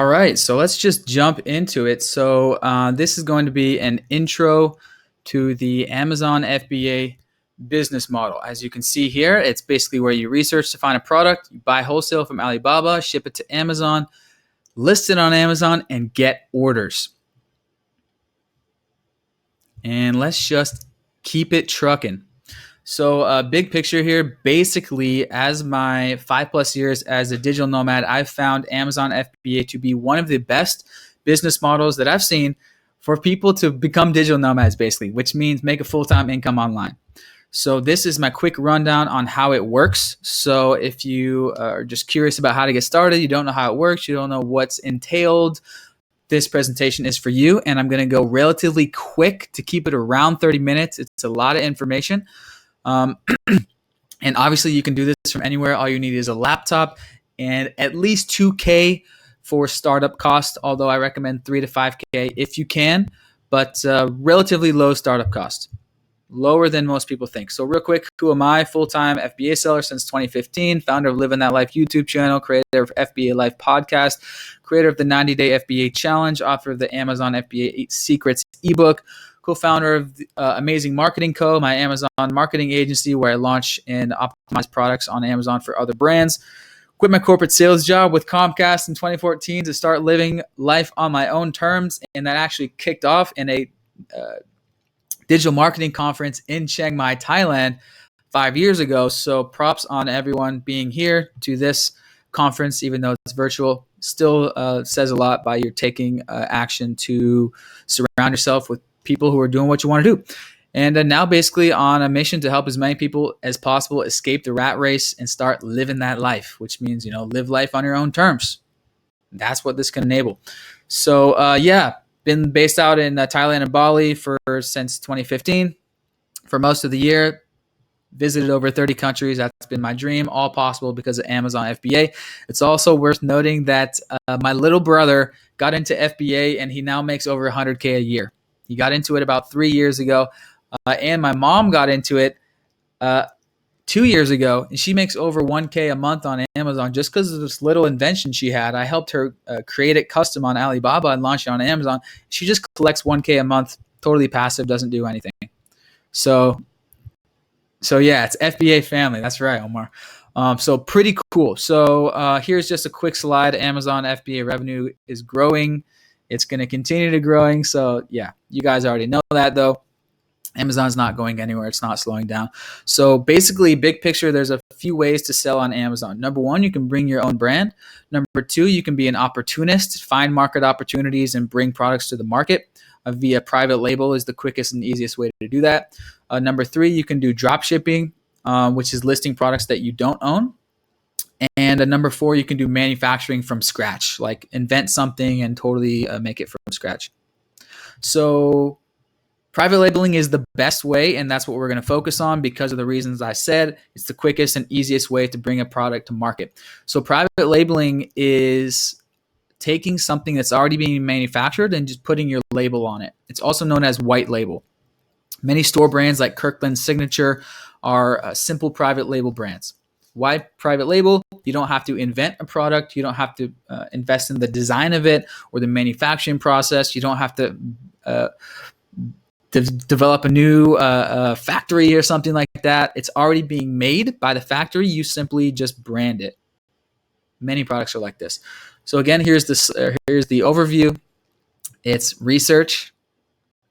All right, so let's just jump into it. So this is going to be an intro to the Amazon FBA business model. As you can see here, it's basically where you research to find a product, you buy wholesale from Alibaba, ship it to Amazon, list it on Amazon, and get orders. And let's just keep it trucking. So big picture here, basically as my 5+ years as a digital nomad, I've found Amazon FBA to be one of the best business models that I've seen for people to become digital nomads, basically, which means make a full-time income online. So this is my quick rundown on how it works. So if you are just curious about how to get started, you don't know how it works, you don't know what's entailed, this presentation is for you. And I'm going to go relatively quick to keep it around 30 minutes. It's a lot of information. And obviously you can do this from anywhere. All you need is a laptop and at least 2K for startup cost, although I recommend 3 to 5K if you can, but relatively low startup cost, lower than most people think. So real quick, who am I? Full-time FBA seller since 2015, founder of Living That Life YouTube channel, creator of FBA Life podcast, creator of the 90-day FBA challenge, author of the Amazon FBA Secrets ebook, co-founder of Amazing Marketing Co., my Amazon marketing agency where I launch and optimize products on Amazon for other brands. Quit my corporate sales job with Comcast in 2014 to start living life on my own terms, and that actually kicked off in a digital marketing conference in Chiang Mai, Thailand 5 years ago. So props on everyone being here to this conference, even though it's virtual. Still says a lot by your taking action to surround yourself with people who are doing what you want to do. And now basically on a mission to help as many people as possible escape the rat race and start living that life, which means, live life on your own terms. That's what this can enable. So been based out in Thailand and Bali since 2015 for most of the year. Visited over 30 countries. That's been my dream, all possible because of Amazon FBA. It's also worth noting that my little brother got into FBA and he now makes over 100K a year. He got into it about 3 years ago, and my mom got into it 2 years ago, and she makes over 1K a month on Amazon just because of this little invention she had. I helped her create it custom on Alibaba and launch it on Amazon. She just collects 1K a month, totally passive, doesn't do anything. So yeah, it's FBA family. That's right, Omar. So pretty cool. So here's just a quick slide. Amazon FBA revenue is growing. It's going to continue to growing. So yeah, you guys already know that though. Amazon's not going anywhere. It's not slowing down. So basically, big picture, there's a few ways to sell on Amazon. Number one, you can bring your own brand. Number two, you can be an opportunist, find market opportunities and bring products to the market. Via private label is the quickest and easiest way to do that. Number three, you can do drop shipping, which is listing products that you don't own. And number four, you can do manufacturing from scratch, like invent something and totally make it from scratch. So private labeling is the best way, and that's what we're going to focus on because of the reasons I said. It's the quickest and easiest way to bring a product to market. So private labeling is taking something that's already being manufactured and just putting your label on it. It's also known as white label. Many store brands like Kirkland Signature are simple private label brands. Why private label? You don't have to invent a product. You don't have to invest in the design of it or the manufacturing process. You don't have to develop a new factory or something like that. It's already being made by the factory. You simply just brand it. Many products are like this. So again, here's the overview. It's research.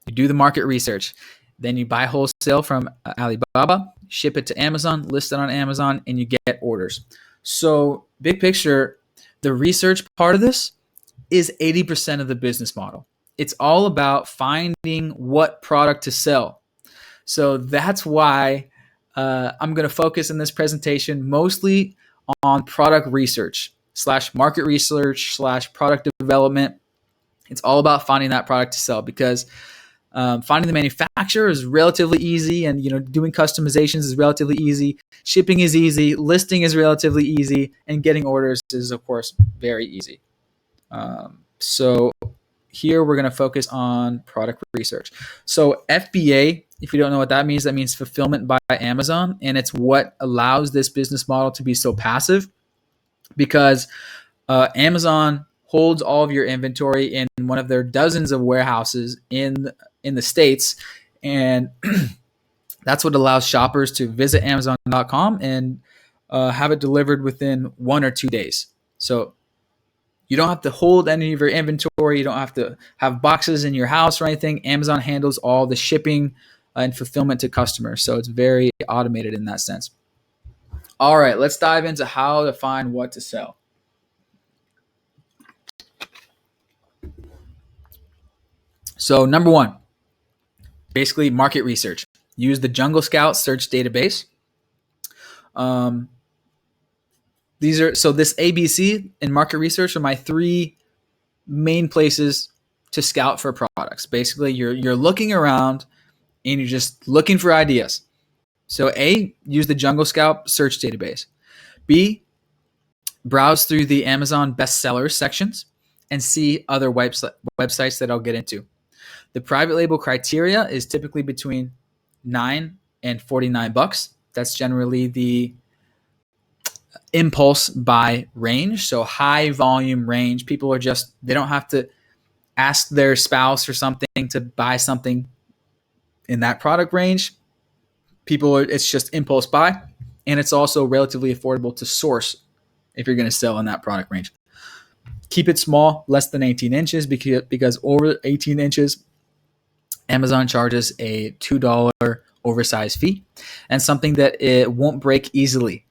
You do the market research. Then you buy wholesale from Alibaba, ship it to Amazon, list it on Amazon, and you get orders. So big picture, the research part of this is 80% of the business model. It's all about finding what product to sell. So that's why I'm going to focus in this presentation mostly on product research / market research / product development. It's all about finding that product to sell because finding the manufacturer is relatively easy, and doing customizations is relatively easy. Shipping is easy, listing is relatively easy, and getting orders is of course very easy. So here we're going to focus on product research. So FBA, if you don't know what that means fulfillment by Amazon, and it's what allows this business model to be so passive because Amazon holds all of your inventory in one of their dozens of warehouses in the States. And that's what allows shoppers to visit Amazon.com and have it delivered within 1 or 2 days. So you don't have to hold any of your inventory. You don't have to have boxes in your house or anything. Amazon handles all the shipping and fulfillment to customers. So it's very automated in that sense. All right, let's dive into how to find what to sell. So number one, basically market research. Use the Jungle Scout search database. This ABC and market research are my three main places to scout for products. Basically, you're looking around and you're just looking for ideas. So A, use the Jungle Scout search database. B, browse through the Amazon bestsellers sections and see other websites that I'll get into. The private label criteria is typically between $9 and $49. That's generally the impulse buy range. So high volume range. People they don't have to ask their spouse or something to buy something in that product range. It's just impulse buy. And it's also relatively affordable to source if you're going to sell in that product range. Keep it small, less than 18 inches, because over 18 inches, Amazon charges a $2 oversized fee and something that it won't break easily.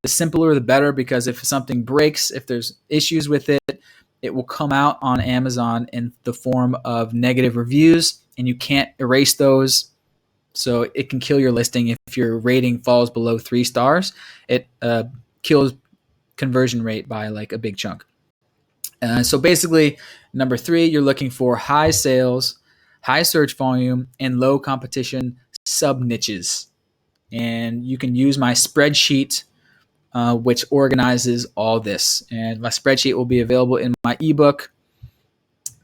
The simpler, the better, because if something breaks, if there's issues with it, it will come out on Amazon in the form of negative reviews, and you can't erase those. So it can kill your listing if your rating falls below 3 stars. It kills conversion rate by like a big chunk. So basically, number 3, you're looking for high sales, high search volume, and low competition sub niches. And you can use my spreadsheet, which organizes all this. And my spreadsheet will be available in my ebook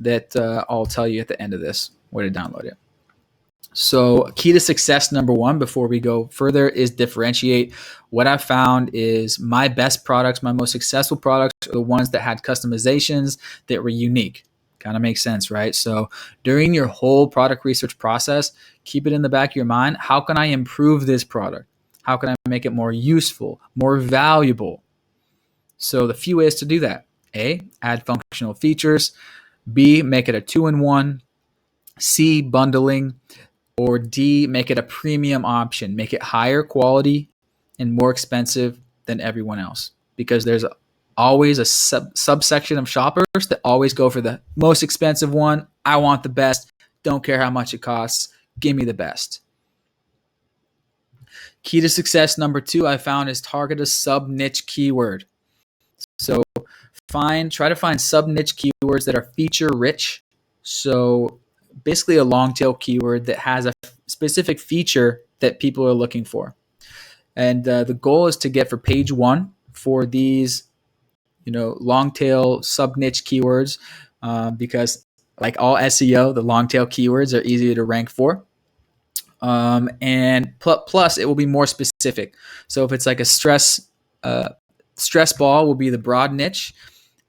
that I'll tell you at the end of this where to download it. So key to success number 1 before we go further is differentiate. What I've found is my best products, my most successful products are the ones that had customizations that were unique. Kind of makes sense, right? So during your whole product research process, keep it in the back of your mind. How can I improve this product? How can I make it more useful, more valuable? So the few ways to do that: A, add functional features. B, make it a 2-in-1. C, bundling. Or D, make it a premium option. Make it higher quality and more expensive than everyone else. Because there's always a subsection of shoppers that always go for the most expensive one. I want the best. Don't care how much it costs. Give me the best. Key to success number 2 I found is target a sub-niche keyword. So try to find sub-niche keywords that are feature rich. So basically a long tail keyword that has a specific feature that people are looking for. And the goal is to get for page 1 for these, long tail sub niche keywords, because like all SEO, the long tail keywords are easier to rank for. And plus it will be more specific. So if it's like a stress ball will be the broad niche,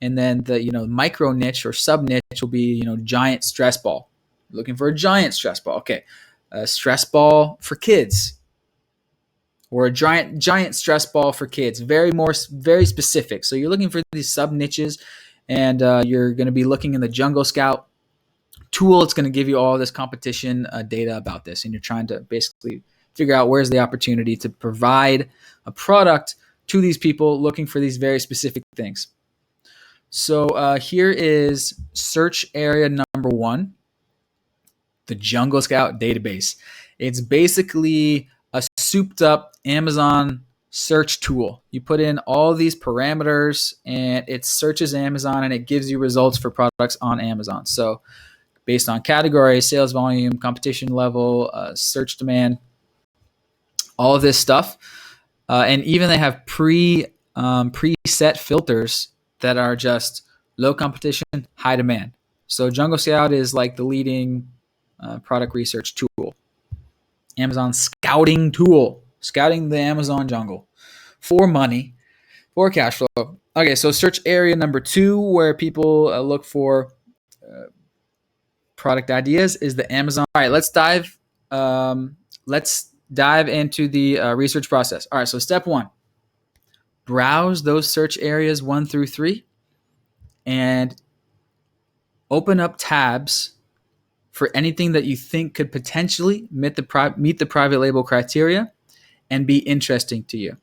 and then the micro niche or sub niche will be giant stress ball. Looking for a giant stress ball. Okay. A stress ball for kids, or a giant stress ball for kids. Very specific. So you're looking for these sub niches, and you're going to be looking in the Jungle Scout tool. It's going to give you all this competition data about this, and you're trying to basically figure out where's the opportunity to provide a product to these people looking for these very specific things. So here is search area number 1. The Jungle Scout database. It's basically a souped up Amazon search tool. You put in all these parameters and it searches Amazon and it gives you results for products on Amazon. So based on category, sales volume, competition level, search demand, all of this stuff. And even they have preset filters that are just low competition, high demand. So Jungle Scout is like the leading product research tool. Amazon scouting tool. Scouting the Amazon jungle for money, for cash flow. Okay, so search area number 2, where people look for product ideas, is the Amazon. All right, let's dive. Let's dive into the research process. All right, so step 1: browse those search areas 1 through 3, and open up tabs for anything that you think could potentially meet the private label criteria and be interesting to you.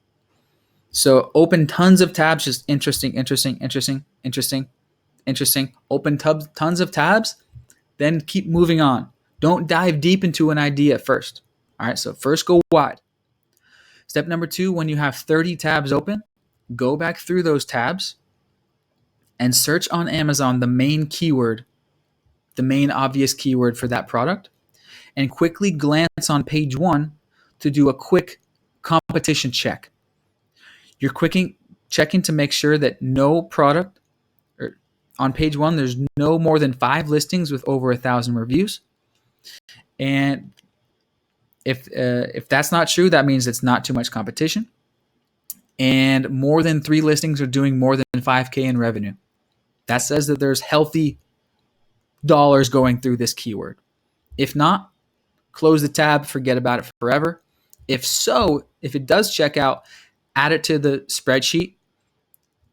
So open tons of tabs, just interesting. Open tons of tabs, then keep moving on. Don't dive deep into an idea first. All right, so first go wide. Step number 2: when you have 30 tabs open, go back through those tabs and search on Amazon the main keyword, the main obvious keyword for that product, and quickly glance on page 1 to do a quick competition check. You're checking to make sure that no product, or on page 1, there's no more than 5 listings with over 1,000 reviews. And if that's not true, that means it's not too much competition. And more than 3 listings are doing more than 5K in revenue. That says that there's healthy dollars going through this keyword. If not, close the tab, forget about it forever. If it does check out, add it to the spreadsheet,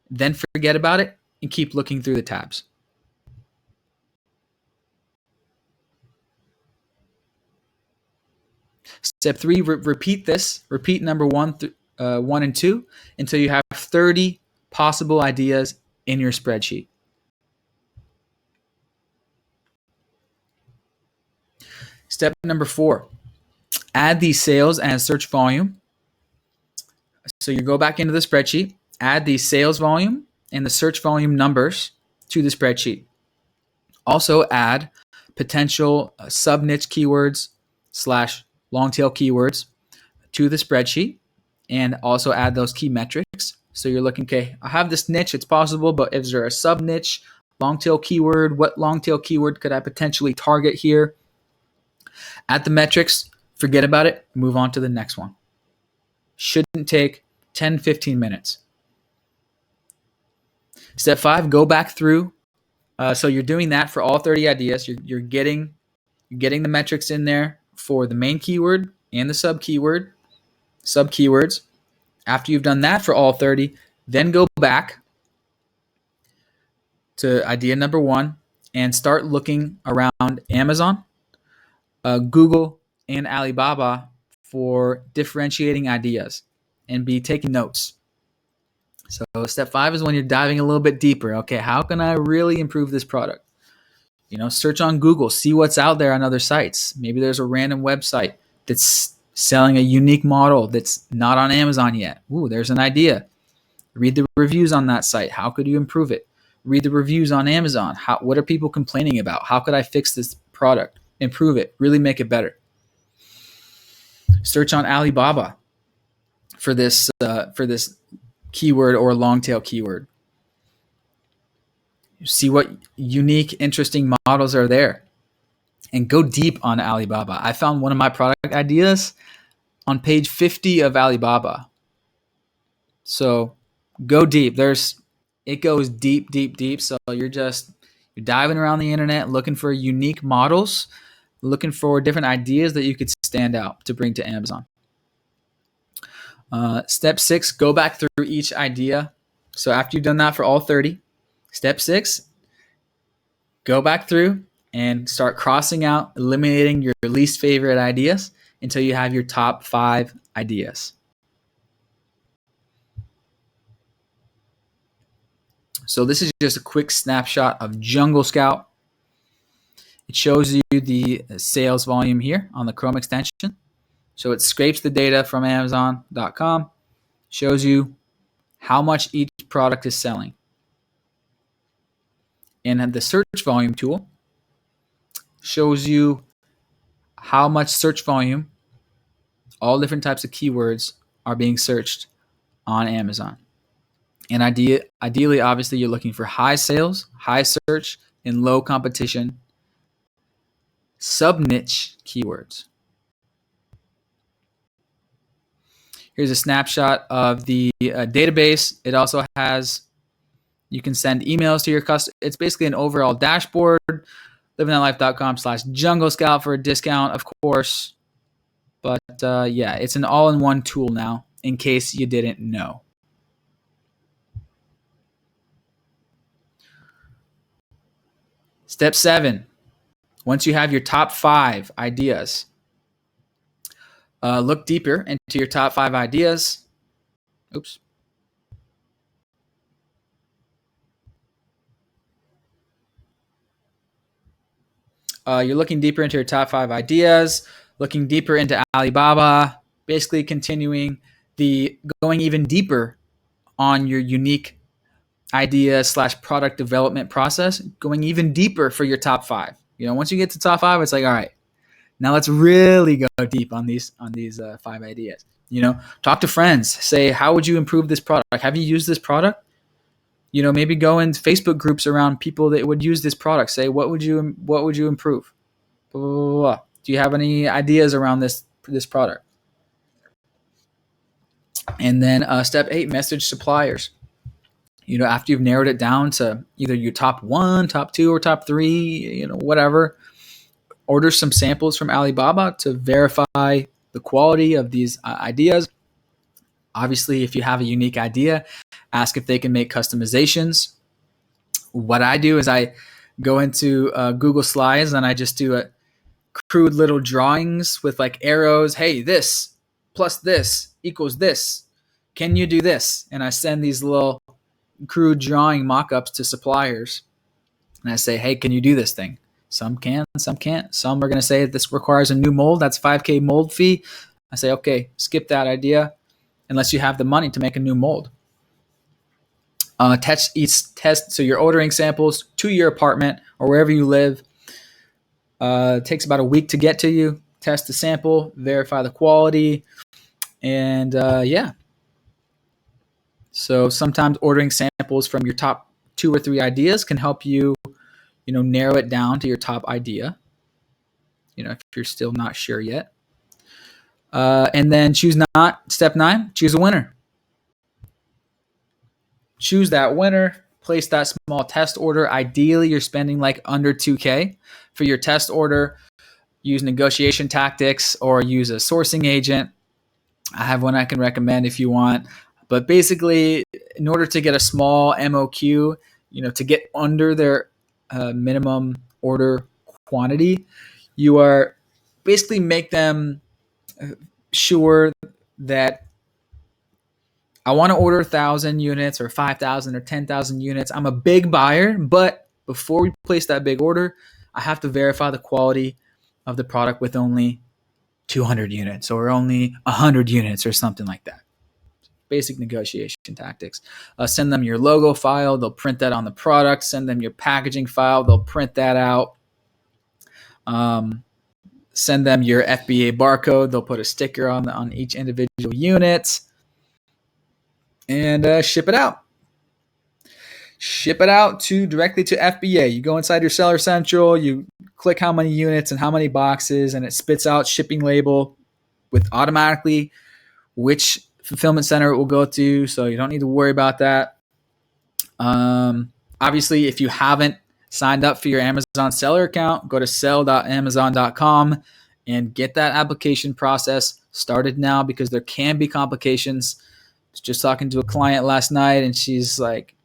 then forget about it and keep looking through the tabs. Step 3, repeat this. Repeat number 1 and 2 until you have 30 possible ideas in your spreadsheet. Step number 4, add the sales and search volume. So you go back into the spreadsheet, add the sales volume and the search volume numbers to the spreadsheet. Also add potential sub-niche keywords / long tail keywords to the spreadsheet, and also add those key metrics. So you're looking, okay, I have this niche, it's possible, but is there a sub-niche long tail keyword? What long tail keyword could I potentially target here? Add the metrics, forget about it, move on to the next one. Shouldn't take 10-15 minutes. Step 5, go back through. So you're doing that for all 30 ideas. You're getting the metrics in there for the main keyword and the sub-keywords. After you've done that for all 30, then go back to idea number 1 and start looking around Amazon, Google, and Alibaba for differentiating ideas, and be taking notes. So step 5 is when you're diving a little bit deeper. Okay, how can I really improve this product? Search on Google, see what's out there on other sites. Maybe there's a random website that's selling a unique model that's not on Amazon yet. Ooh, there's an idea. Read the reviews on that site. How could you improve it? Read the reviews on Amazon. What are people complaining about? How could I fix this product? Improve it. Really make it better. Search on Alibaba for this keyword or long tail keyword. See what unique, interesting models are there, and go deep on Alibaba. I found one of my product ideas on page 50 of Alibaba. So go deep. It goes deep. So you're diving around the internet looking for unique models, looking for different ideas that you could stand out to bring to Amazon. Step 6, go back through each idea. So after you've done that for all 30, step 6, go back through and start crossing out, eliminating your least favorite ideas until you have your top 5 ideas. So this is just a quick snapshot of Jungle Scout. It shows you the sales volume here on the Chrome extension. So it scrapes the data from Amazon.com, shows you how much each product is selling. And the search volume tool shows you how much search volume, all different types of keywords, are being searched on Amazon. And ideally, obviously, you're looking for high sales, high search, and low competition sub-niche keywords. Here's a snapshot of the database. It also has You can send emails to your customer. It's basically an overall dashboard. livingthatlife.com/jungle scout for a discount, of course. But yeah, it's an all-in-one tool now, in case you didn't know. Step 7. Once you have your top 5 ideas, look deeper into your top 5 ideas. Oops. You're looking deeper into your top 5 ideas, looking deeper into Alibaba, basically continuing the going even deeper on your unique idea / product development process, going even deeper for your top 5. Once you get to top 5, it's like, all right, now let's really go deep on these 5 ideas. Talk to friends. Say, how would you improve this product? Have you used this product? Maybe go in Facebook groups around people that would use this product. Say, what would you improve? Blah, blah, blah, blah. Do you have any ideas around this product? And then step 8, message suppliers. After you've narrowed it down to either your top 1, top 2, or top 3, whatever, order some samples from Alibaba to verify the quality of these ideas. Obviously, if you have a unique idea, ask if they can make customizations. What I do is I go into Google Slides and I just do a crude little drawings with like arrows. Hey, this plus this equals this. Can you do this? And I send these little crude drawing mock-ups to suppliers. And I say, hey, can you do this thing? Some can, some can't. Some are going to say this requires a new mold. That's $5,000 mold fee. I say, okay, skip that idea unless you have the money to make a new mold. Test. So you're ordering samples to your apartment or wherever you live. It takes about a week to get to you. Test the sample, verify the quality, and yeah. So sometimes ordering samples from your top 2 or 3 ideas can help you, narrow it down to your top idea. If you're still not sure yet. And then step 9, choose a winner. Choose that winner. Place that small test order. Ideally, you're spending like under $2,000 for your test order. Use negotiation tactics or use a sourcing agent. I have one I can recommend if you want. But basically, in order to get a small MOQ, to get under their minimum order quantity, you are basically make them sure that I want to order 1,000 units or 5,000 or 10,000 units. I'm a big buyer, but before we place that big order, I have to verify the quality of the product with only 200 units or only 100 units or something like that. Basic negotiation tactics. Send them your logo file. They'll print that on the product. Send them your packaging file. They'll print that out. Send them your FBA barcode. They'll put a sticker on each individual unit and ship it out. Ship it out directly to FBA. You go inside your Seller Central. You click how many units and how many boxes, and it spits out shipping label with automatically which fulfillment center it will go to, so you don't need to worry about that. Obviously, if you haven't signed up for your Amazon seller account, go to sell.amazon.com and get that application process started now, because there can be complications. I was just talking to a client last night, and she's like,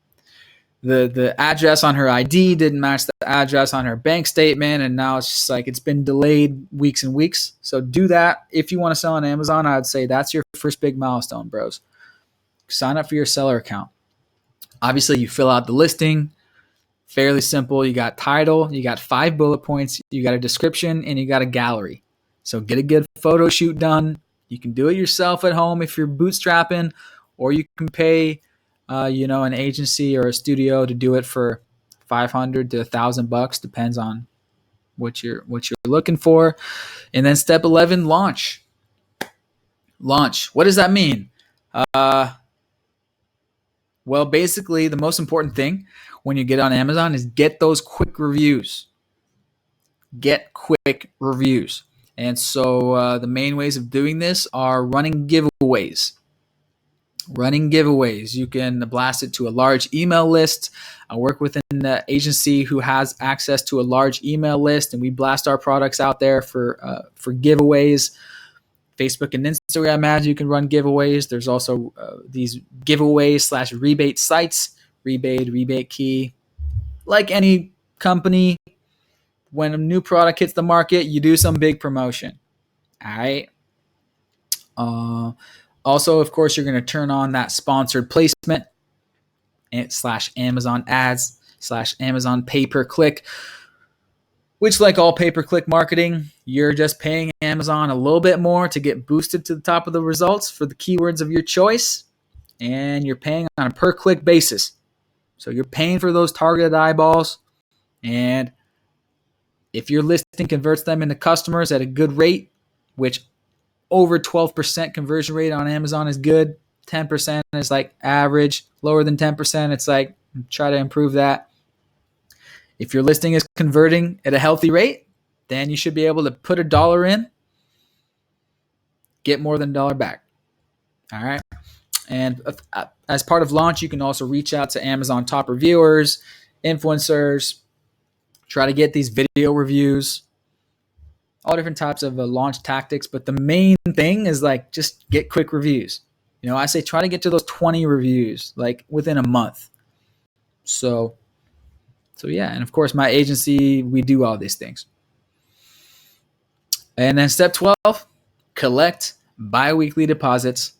the address on her ID didn't match the address on her bank statement, and now it's just like it's been delayed weeks and weeks. So do that. If you want to sell on Amazon, I'd say that's your first big milestone, bros. Sign up for your seller account. Obviously, you fill out the listing. Fairly simple. You got title, you got 5 bullet points, you got a description, and you got a gallery. So get a good photo shoot done. You can do it yourself at home if you're bootstrapping, or you can pay an agency or a studio to do it for $500 to $1,000, depends on what you're looking for. And then step 11, launch. What does that mean? Well, basically, the most important thing when you get on Amazon is get those quick reviews. And so the main ways of doing this are running giveaways. Running giveaways. You can blast it to a large email list. I work with an agency who has access to a large email list, and we blast our products out there for giveaways. Facebook and Instagram ads, you can run giveaways. There's also these giveaways / rebate sites, rebate key. Like any company, when a new product hits the market, you do some big promotion. All right. Also, of course, you're going to turn on that sponsored placement / Amazon ads / Amazon pay-per-click, which, like all pay-per-click marketing, you're just paying Amazon a little bit more to get boosted to the top of the results for the keywords of your choice, and you're paying on a per-click basis. So you're paying for those targeted eyeballs, and if your listing converts them into customers at a good rate, which over 12% conversion rate on Amazon is good, 10% is like average, lower than 10%, it's like try to improve that. If your listing is converting at a healthy rate, then you should be able to put $1 in, get more than $1 back. All right. And as part of launch, you can also reach out to Amazon top reviewers, influencers, try to get these video reviews, all different types of launch tactics. But the main thing is like just get quick reviews. I say try to get to those 20 reviews like within a month. So yeah, and of course my agency, we do all these things. And then step 12, collect bi-weekly deposits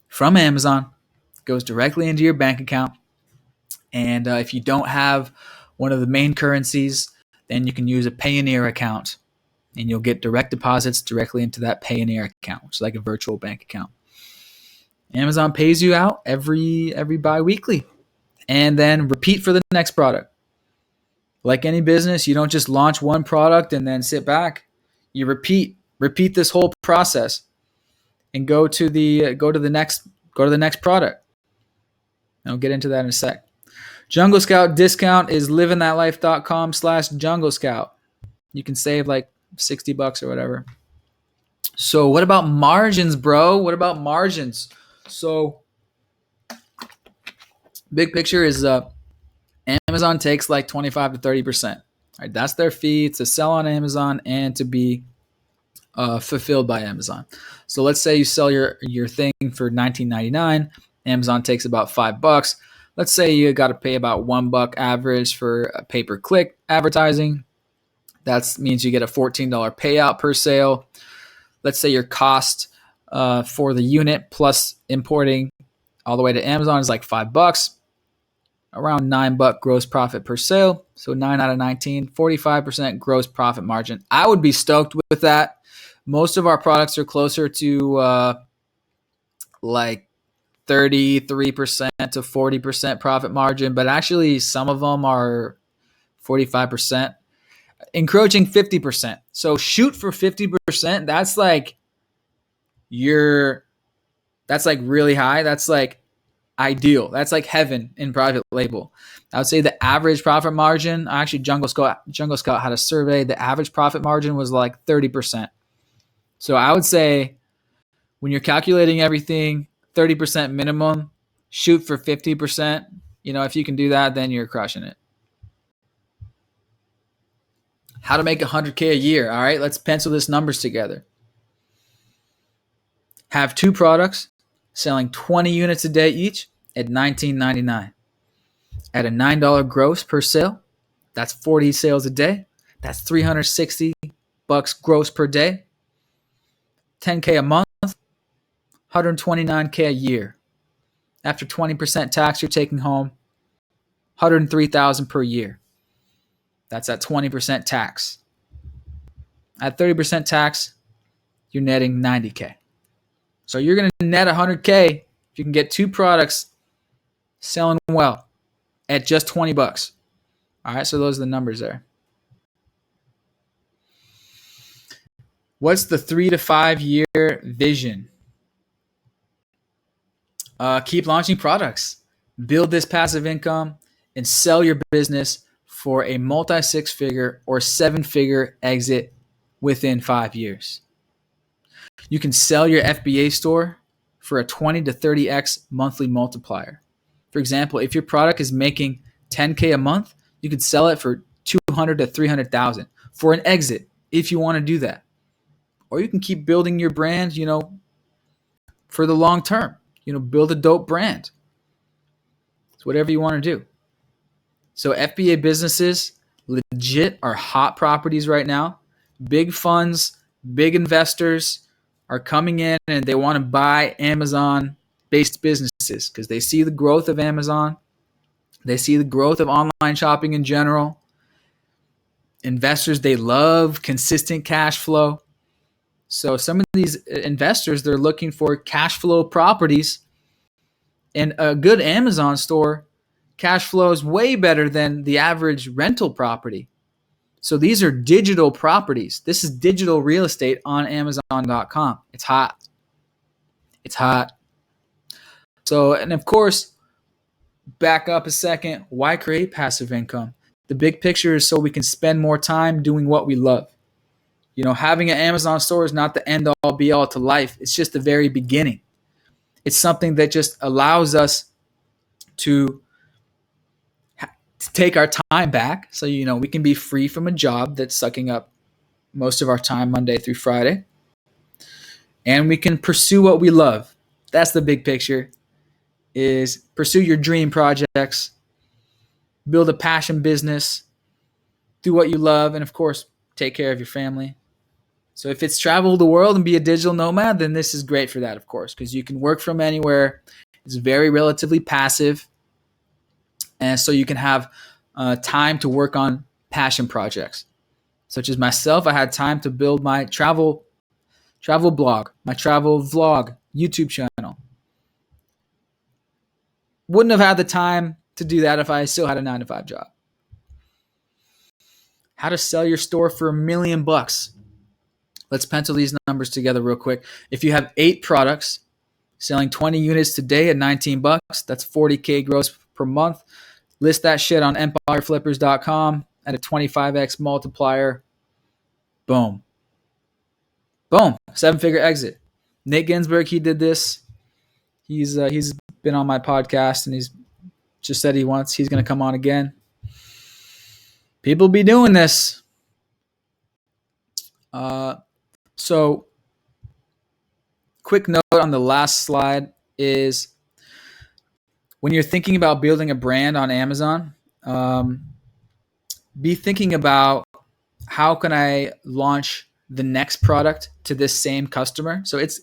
from Amazon. It goes directly into your bank account. And if you don't have one of the main currencies, then you can use a Payoneer account, and you'll get direct deposits directly into that Payoneer account, which is like a virtual bank account. Amazon pays you out every bi-weekly, and then repeat for the next product. Like any business, you don't just launch one product and then sit back. You repeat this whole process, and go to the next product. I'll get into that in a sec. Jungle Scout discount is livingthatlife.com/Jungle Scout. You can save like $60 or whatever. So what about margins, bro? What about margins? So big picture is Amazon takes like 25 to 30%. Right, that's their fee to sell on Amazon and to be fulfilled by Amazon. So let's say you sell your thing for $19.99. Amazon takes about $5. Let's say you got to pay about $1 average for a pay-per-click advertising. That means you get a $14 payout per sale. Let's say your cost for the unit plus importing all the way to Amazon is like $5. Around $9 gross profit per sale. So 9 out of 19, 45% gross profit margin. I would be stoked with that. Most of our products are closer to like 33% to 40% profit margin, but actually some of them are 45%, encroaching 50%. So shoot for 50%. That's like really high. That's like ideal. That's like heaven in private label. I would say the average profit margin, actually Jungle Scout had a survey. The average profit margin was like 30%. So I would say when you're calculating everything, 30% minimum, shoot for 50%. If you can do that, then you're crushing it. How to make $100K a year. All right, let's pencil these numbers together. Have 2 products selling 20 units a day each at $19.99. At a $9 gross per sale, that's 40 sales a day. That's $360 gross per day. 10K a month, $129K a year. After 20% tax, you're taking home $103,000 per year. That's at 20% tax. At 30% tax, you're netting $90K. So you're going to net $100K if you can get 2 products selling well at just $20. All right, so those are the numbers there. What's the 3 to 5 year vision? Keep launching products, build this passive income, and sell your business for a multi-6-figure or 7-figure exit within 5 years. You can sell your FBA store for a 20 to 30x monthly multiplier. For example, if your product is making 10K a month, you could sell it for 200 to 300,000 for an exit if you want to do that. Or you can keep building your brand, for the long term. Build a dope brand. It's whatever you want to do. So FBA businesses legit are hot properties right now. Big funds, big investors are coming in and they want to buy Amazon-based businesses because they see the growth of Amazon. They see the growth of online shopping in general. Investors, they love consistent cash flow. So some of these investors, they're looking for cash flow properties. And a good Amazon store cash flow is way better than the average rental property. So these are digital properties. This is digital real estate on Amazon.com. It's hot. It's hot. So, and of course, back up a second. Why create passive income? The big picture is so we can spend more time doing what we love. Having an Amazon store is not the end all be all to life. It's just the very beginning. It's something that just allows us to take our time back. So, we can be free from a job that's sucking up most of our time Monday through Friday. And we can pursue what we love. That's the big picture, is pursue your dream projects, build a passion business, do what you love, and of course, take care of your family. So if it's travel the world and be a digital nomad, then this is great for that, of course, because you can work from anywhere. It's very relatively passive. And so you can have time to work on passion projects. Such as myself, I had time to build my travel blog, my travel vlog YouTube channel. Wouldn't have had the time to do that if I still had a 9-to-5 job. How to sell your store for $1 million. Let's pencil these numbers together real quick. If you have 8 products, selling 20 units today at $19, that's $40K gross per month. List that shit on empireflippers.com at a 25x multiplier. Boom. Boom. 7-figure exit. Nate Ginsburg, he did this. He's been on my podcast and he's just said he's going to come on again. People be doing this. So quick note on the last slide is when you're thinking about building a brand on Amazon, be thinking about how can I launch the next product to this same customer. So it's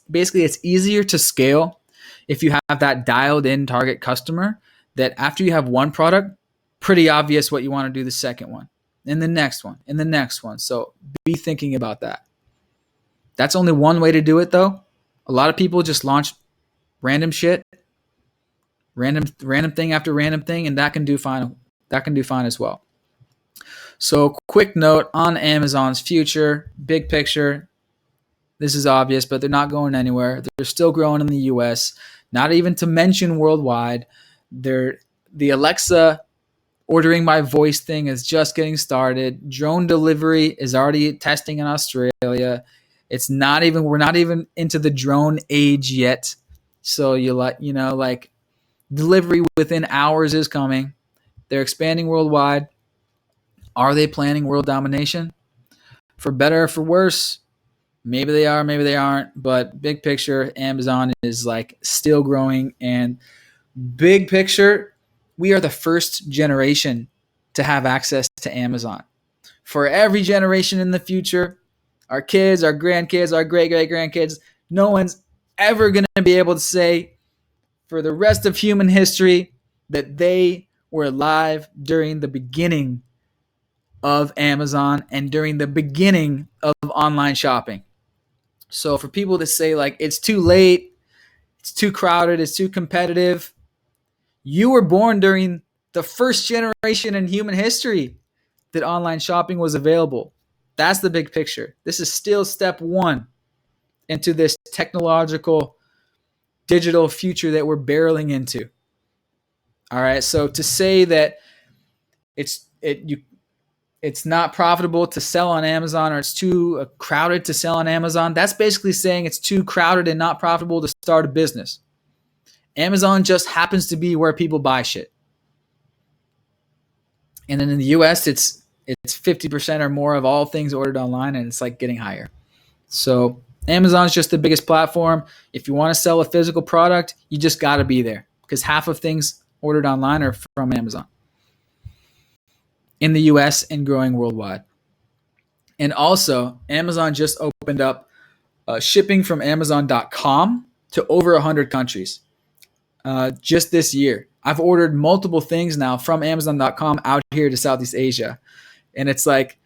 easier to scale if you have that dialed in target customer, that after you have one product, pretty obvious what you want to do the second one and the next one and the next one. So be thinking about that. That's only one way to do it though. A lot of people just launch random shit, random thing after random thing, and that can do fine. That can do fine as well. So quick note on Amazon's future, big picture. This is obvious, but they're not going anywhere. They're still growing in the US, not even to mention worldwide. The Alexa ordering by voice thing is just getting started. Drone delivery is already testing in Australia. We're not even into the drone age yet. So delivery within hours is coming. They're expanding worldwide. Are they planning world domination? For better or for worse? Maybe they are, maybe they aren't. But big picture, Amazon is still growing. And big picture, we are the first generation to have access to Amazon. For every generation in the future, our kids, our grandkids, our great-great-grandkids, no one's ever going to be able to say for the rest of human history that they were alive during the beginning of Amazon and during the beginning of online shopping. So for people to say it's too late, it's too crowded, it's too competitive, you were born during the first generation in human history that online shopping was available. That's the big picture. This is still step one into this technological digital future that we're barreling into. All right. So to say that it's not profitable to sell on Amazon, or it's too crowded to sell on Amazon. That's basically saying it's too crowded and not profitable to start a business. Amazon just happens to be where people buy shit. And then in the US, it's 50% or more of all things ordered online, and it's like getting higher. So Amazon's just the biggest platform. If you want to sell a physical product, you just got to be there, because half of things ordered online are from Amazon in the US and growing worldwide. And also, Amazon just opened up shipping from Amazon.com to over 100 countries just this year. I've ordered multiple things now from Amazon.com out here to Southeast Asia, and it's like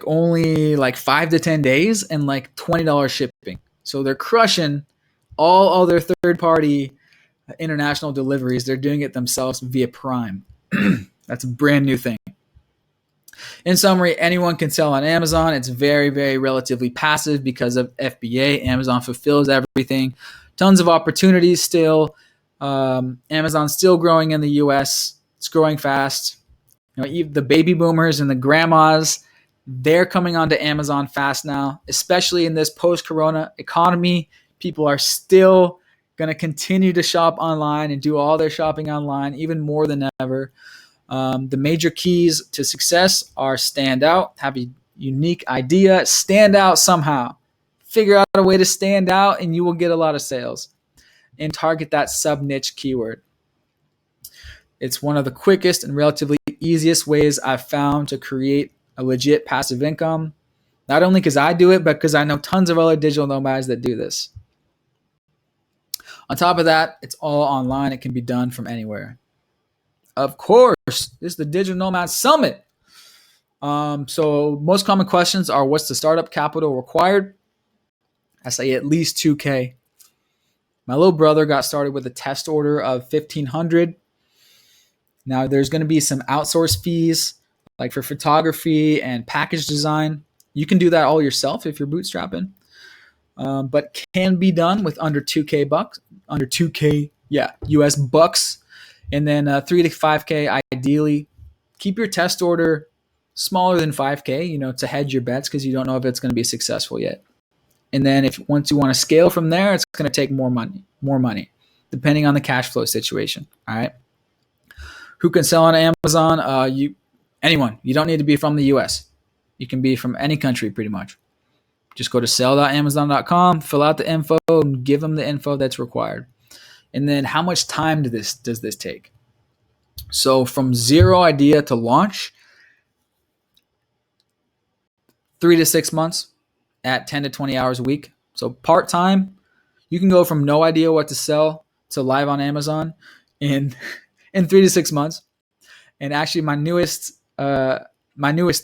only like 5 to 10 days and like $20 shipping. So they're crushing all other third-party international deliveries. They're doing it themselves via Prime. That's a brand new thing. In summary, anyone can sell on Amazon. It's very, very relatively passive because of FBA. Amazon fulfills everything. Tons of opportunities still. Amazon's still growing in the US. It's growing fast. The baby boomers and the grandmas, they're coming onto Amazon fast now, especially in this post-corona economy. People are still going to continue to shop online and do all their shopping online, even more than ever. The major keys to success are stand out, have a unique idea, stand out somehow. Figure out a way to stand out and you will get a lot of sales. And target that sub-niche keyword. It's one of the quickest and relatively easiest ways I've found to create a legit passive income. Not only because I do it, but because I know tons of other digital nomads that do this. On top of that, it's all online. It can be done from anywhere. Of course, this is the Digital Nomad Summit. So most common questions are, what's the startup capital required? I say at least 2K. My little brother got started with a test order of $1,500. Now there's going to be some outsource fees, like for photography and package design. You can do that all yourself if you're bootstrapping, but can be done with under 2K bucks, under 2K, US bucks, and then 3 to 5K ideally. Keep your test order smaller than 5K, to hedge your bets, because you don't know if it's going to be successful yet. And then once you want to scale from there, it's going to take more money, depending on the cash flow situation. All right. Who can sell on Amazon? Anyone. You don't need to be from the US. You can be from any country pretty much. Just go to sell.amazon.com, fill out the info, and give them the info that's required. And then how much time does this take? So from zero idea to launch, 3 to 6 months at 10 to 20 hours a week. So part-time, you can go from no idea what to sell to live on Amazon in 3 to 6 months. And actually my newest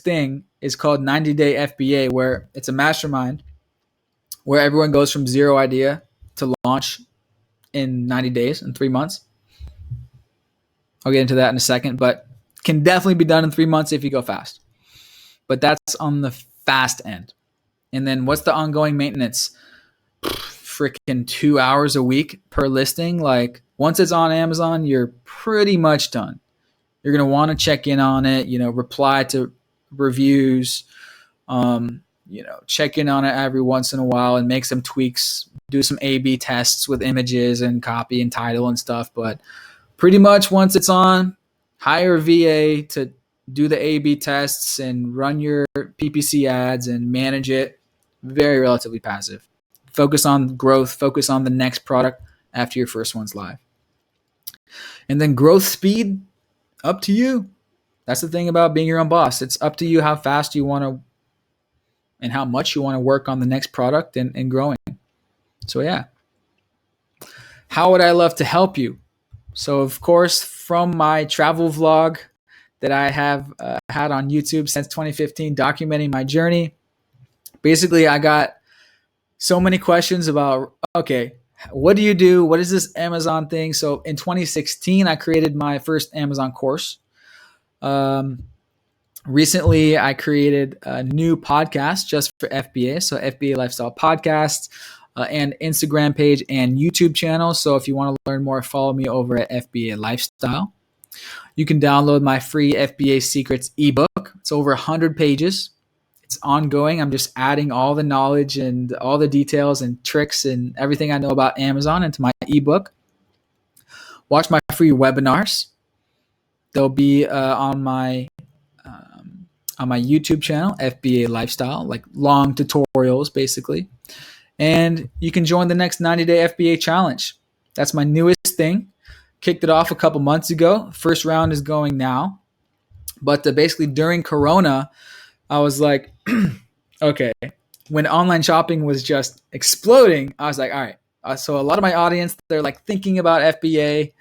thing is called 90-Day FBA, where it's a mastermind where everyone goes from zero idea to launch in 90 days, in 3 months. I'll get into that in a second, but can definitely be done in 3 months if you go fast. But that's on the fast end. And then what's the ongoing maintenance? Freaking 2 hours a week per listing. Like once it's on Amazon, you're pretty much done. You're going to want to check in on it, reply to reviews, check in on it every once in a while and make some tweaks, do some A/B tests with images and copy and title and stuff. But pretty much once it's on, hire a VA to do the A/B tests and run your PPC ads and manage it. Very relatively passive. Focus on growth, focus on the next product after your first one's live. And then growth speed, up to you. That's the thing about being your own boss. It's up to you how fast you want to and how much you want to work on the next product and growing. So yeah. How would I love to help you? So of course, from my travel vlog that I have had on YouTube since 2015, documenting my journey, basically I got so many questions about, okay, what do you do? What is this Amazon thing? So in 2016, I created my first Amazon course. Recently, I created a new podcast just for FBA. So FBA Lifestyle Podcast, and Instagram page and YouTube channel. So if you want to learn more, follow me over at FBA Lifestyle. You can download my free FBA Secrets ebook. It's over 100 pages. It's ongoing. I'm just adding all the knowledge and all the details and tricks and everything I know about Amazon into my ebook. Watch my free webinars. They'll be on my YouTube channel, FBA Lifestyle, like long tutorials basically. And you can join the next 90-day FBA challenge. That's my newest thing. Kicked it off a couple months ago. First round is going now. But basically during Corona, I was like, okay, when online shopping was just exploding, I was like, all right. So a lot of my audience, they're like thinking about FBA.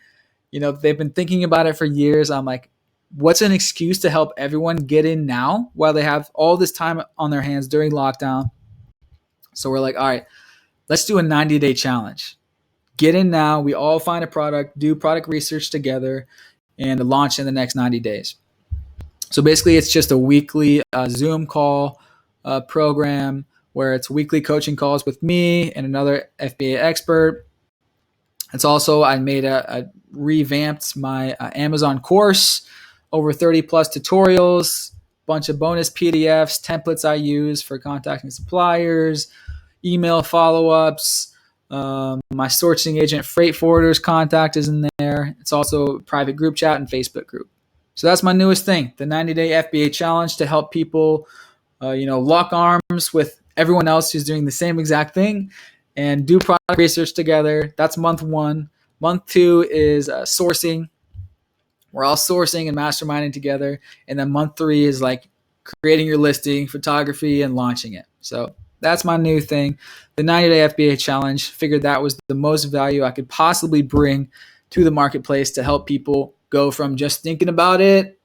You know, they've been thinking about it for years. I'm like, what's an excuse to help everyone get in now while they have all this time on their hands during lockdown? So we're like, all right, let's do a 90-day challenge. Get in now. We all find a product, do product research together, and launch in the next 90 days. So basically, it's just a weekly Zoom call program where it's weekly coaching calls with me and another FBA expert. It's also, I made a revamped my Amazon course, over 30 plus tutorials, bunch of bonus PDFs, templates I use for contacting suppliers, email follow-ups. My sourcing agent freight forwarders contact is in there. It's also a private group chat and Facebook group. So that's my newest thing, the 90-day FBA challenge, to help people, lock arms with everyone else who's doing the same exact thing and do product research together. That's month 1. Month 2 is sourcing. We're all sourcing and masterminding together. And then month 3 is like creating your listing, photography, and launching it. So that's my new thing. The 90-day FBA challenge. Figured that was the most value I could possibly bring to the marketplace to help people go from just thinking about it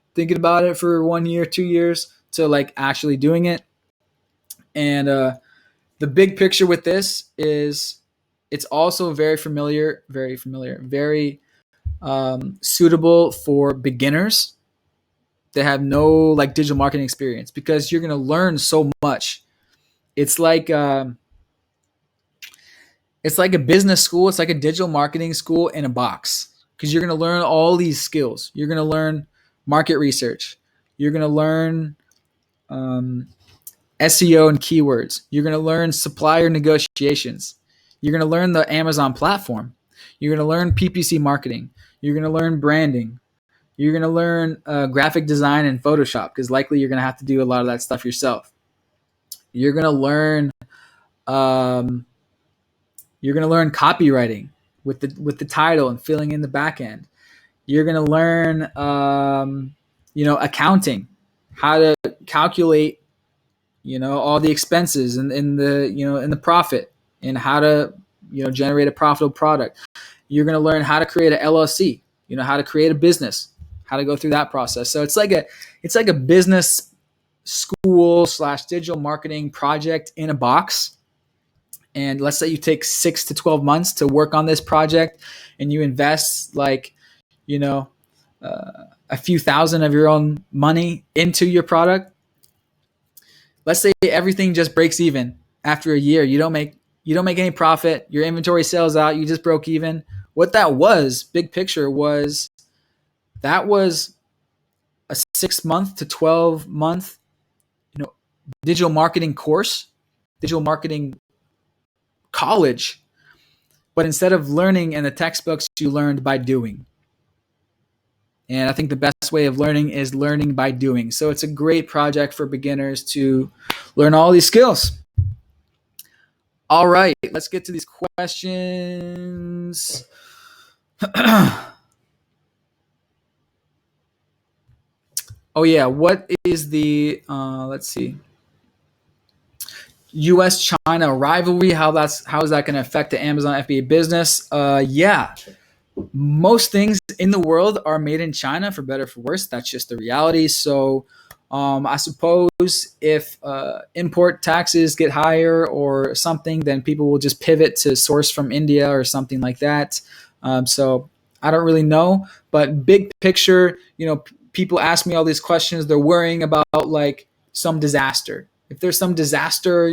for 1 year, 2 years, to like actually doing it. And the big picture with this is it's also very suitable for beginners that have no like digital marketing experience, because you're going to learn so much. It's like a business school. It's like a digital marketing school in a box, because you're going to learn all these skills. You're going to learn market research. You're going to learn SEO and keywords. You're going to learn supplier negotiations. You're going to learn the Amazon platform. You're going to learn PPC marketing. You're going to learn branding. You're going to learn graphic design and Photoshop, because likely you're going to have to do a lot of that stuff yourself. You're going to learn copywriting with the title and filling in the back end. You're going to learn accounting, how to calculate all the expenses and in the profit, and how to generate a profitable product. You're going to learn how to create an LLC, how to create a business, how to go through that process. So it's like a business school / digital marketing project in a box. And let's say you take 6 to 12 months to work on this project, and you invest a few thousand of your own money into your product. Let's say everything just breaks even after a year. You don't make any profit. Your inventory sells out. You just broke even. What that was, big picture, was that was a 6 month to 12 month, digital marketing course, digital marketing college. But instead of learning in the textbooks, you learned by doing. And I think the best way of learning is learning by doing. So it's a great project for beginners to learn all these skills. All right, let's get to these questions. Oh yeah, what is the let's see, U.S.-China rivalry? How is that going to affect the Amazon FBA business? Yeah, most things in the world are made in China, for better or for worse. That's just the reality. So I suppose if import taxes get higher or something, then people will just pivot to source from India or something like that. So I don't really know, but big picture, people ask me all these questions. They're worrying about like some disaster. If there's some disaster,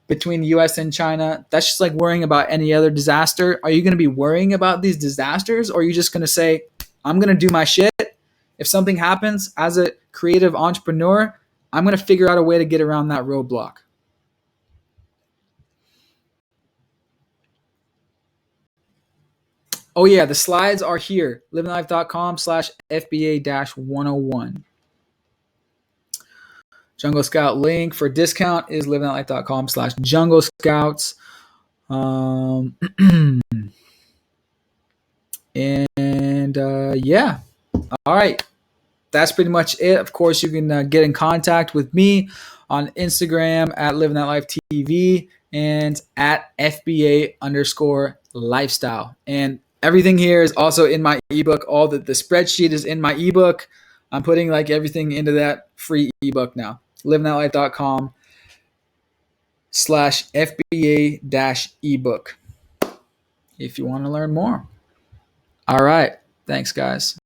between the US and China, that's just like worrying about any other disaster. Are you going to be worrying about these disasters, or are you just going to say, I'm going to do my shit. If something happens as a creative entrepreneur, I'm going to figure out a way to get around that roadblock. Oh yeah, the slides are here. livinglife.com/FBA-101. Jungle Scout link for discount is livinglife.com/Jungle Scouts. Yeah. All right. That's pretty much it. Of course, you can get in contact with me on Instagram at Living That Life TV and at FBA_lifestyle. And everything here is also in my ebook. All the spreadsheet is in my ebook. I'm putting like everything into that free ebook now. livingthatlife.com/FBA-ebook if you want to learn more. All right. Thanks, guys.